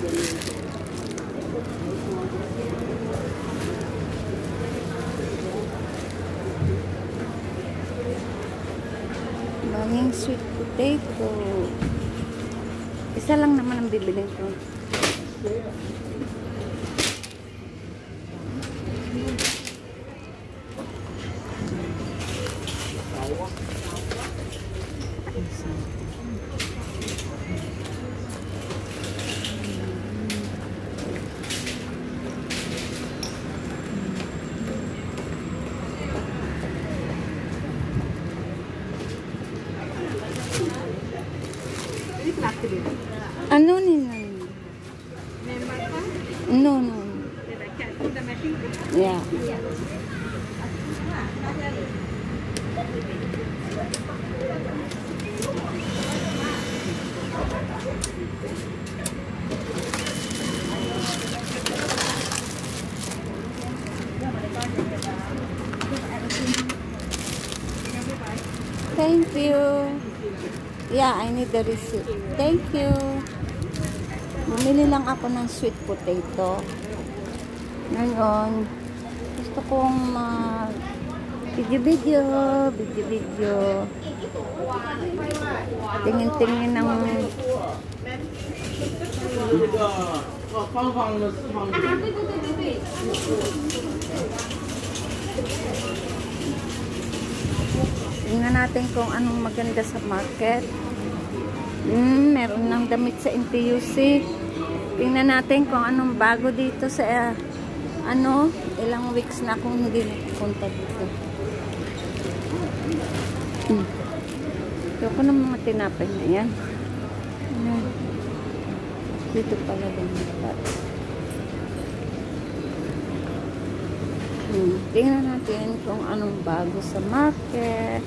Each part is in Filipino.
Daming sweet potato. Isa lang naman ang bibilin ko. Ano nila? No. Yeah. Thank you. Yeah, I need the receipt. Thank you. Bumili lang ako ng sweet potato. Ngayon, gusto kong video. Tingin-tingin ng tingnan natin kung anong maganda sa market. Meron ng damit sa NTUC. Tingnan natin kung anong bago dito sa ilang weeks na akong hindi nagpunta dito. Ito ko ng mga tinapay na yan. Dito pala din. Tingnan natin kung anong bago sa market.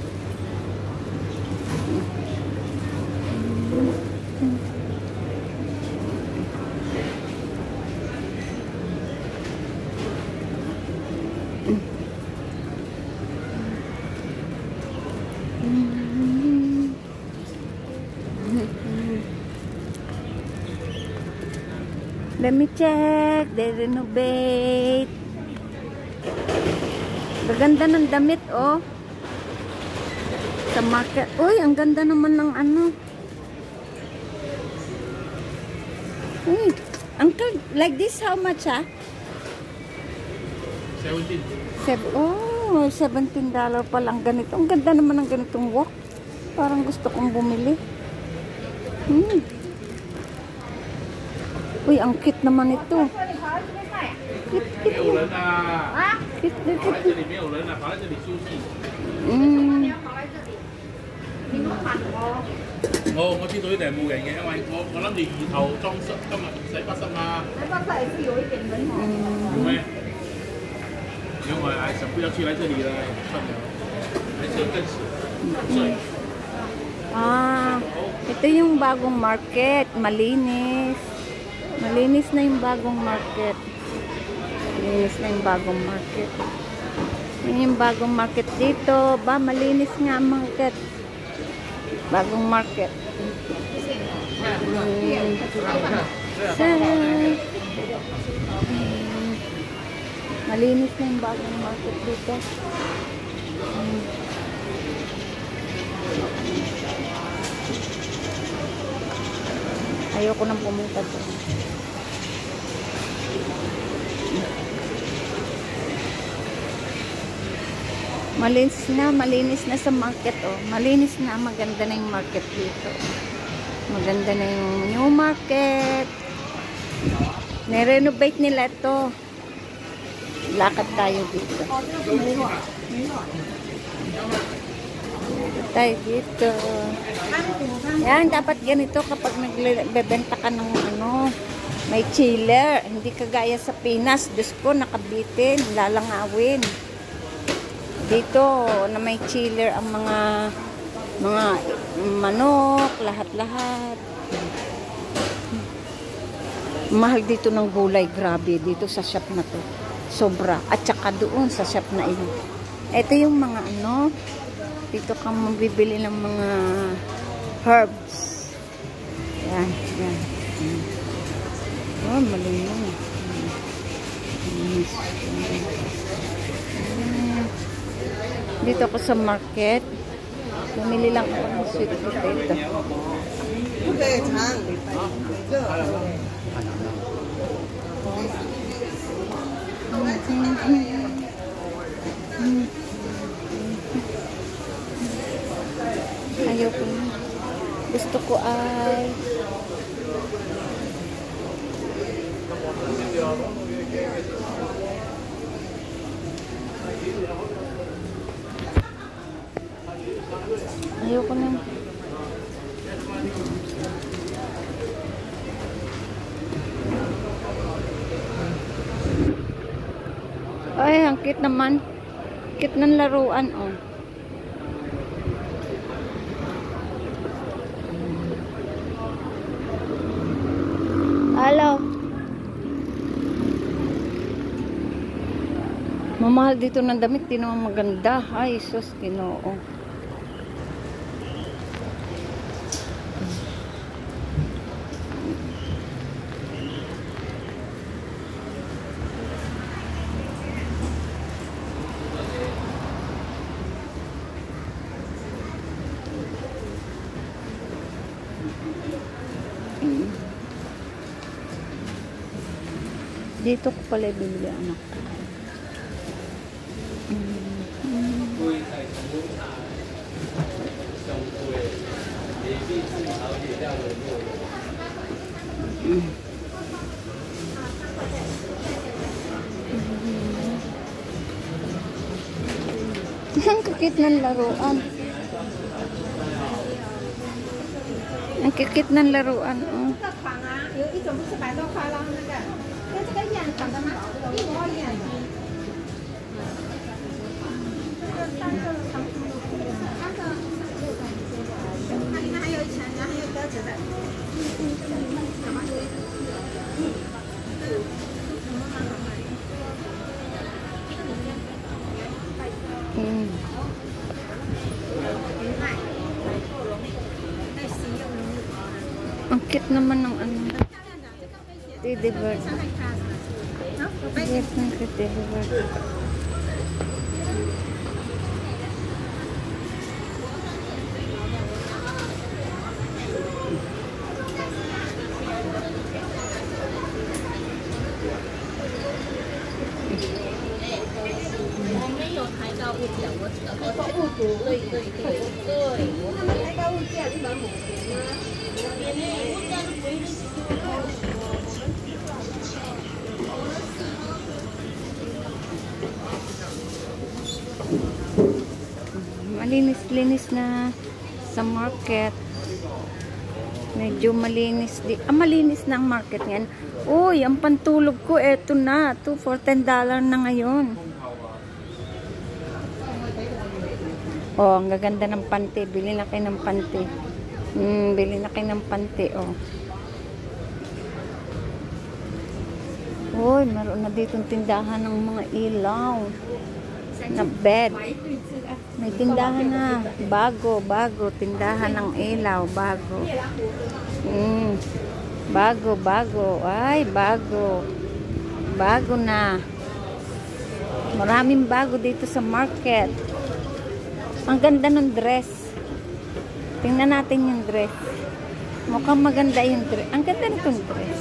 Let me check. They renovate. Gaganda ng damit, oh. Sa market. Uy, ang ganda naman ng Uy, uncle, like this, how much, ah? 17. Oh, $17 pa lang ganito. Ang ganda naman ng ganitong walk. Parang gusto kong bumili. Uy, ang cute naman ito. Cute.我知道呢度係冇人嘅，因為我諗住二頭裝飾，今日唔使北濕嘛。北濕係是有一點冷哦。有咩？因為想不要去來這裡啦，算了，還是更水。Ito yung bagong market. Malinis. Malinis na yung bagong market. Yun yung bagong market dito. Malinis nga ang market. Bagong market. Malinis na yung bagong market dito. Ayoko nang pumunta doon. Malinis na sa market, oh. Malinis na, maganda na yung market dito. Maganda na yung new market. Nirenovate nila ito. Lakad tayo dito. Tayo dito. Yan, dapat ganito kapag nagbebenta ka ng may chiller. Hindi kagaya sa Pinas. Diyos ko, nakabitin, lalangawin. Dito, na may chiller ang mga manok, lahat-lahat. Mahal dito ng gulay, grabe. Dito sa shop na to. Sobra. At saka doon sa shop na iyon. Ito yung mga dito ka mabibili ng mga herbs. Yan. Oh, malinaw. Dito ako sa market. Bumili lang ako ng sweet potato. Ayoko na. Gusto ko ay ayoko na. Ay, ang cute naman. Cute ng laruan, oh. Hello. Mamahal dito ng damit, di naman maganda. Ay, sus, Ginoo. Dito ko pala bibili, anak. Ang kikit ng laruan. Ang kikit ng laruan, oh. Ang cute naman ng ano. Teddy bird. Yes, ng teddy bird. Malinis-linis na sa market. Medyo malinis malinis na ang market ngayon. Uy, ang pantulog ko eto na, $2 for $10 na ngayon. Oh, ang gaganda ng panty. Bili na kayo ng panty. Bili na kayo ng panty, oh. Uy, meron na ditong tindahan ng mga ilaw na bed. May tindahan na. Bago. Tindahan ng ilaw. Bago. Bago. Ay, bago. Bago na. Maraming bago dito sa market. Ang ganda ng dress. Tingnan natin yung dress. Mukhang maganda yung dress. Ang ganda nitong dress.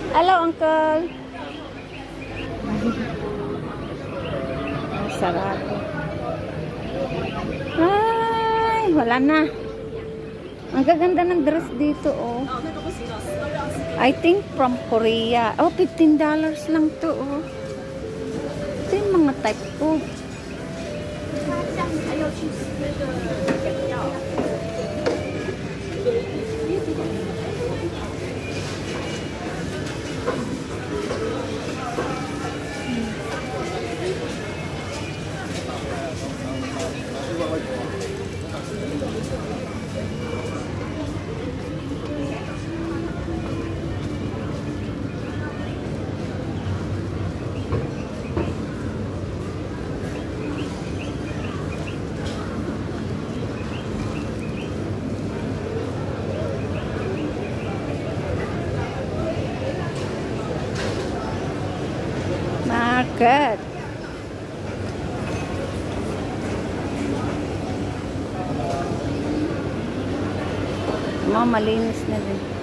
Hello, Uncle. Sarado. Ay, wala na. Ang gaganda ng dress dito, oh. I think from Korea. Oh, $15 lang to, oh. Ito yung mga type ko. Good. Malinis na din.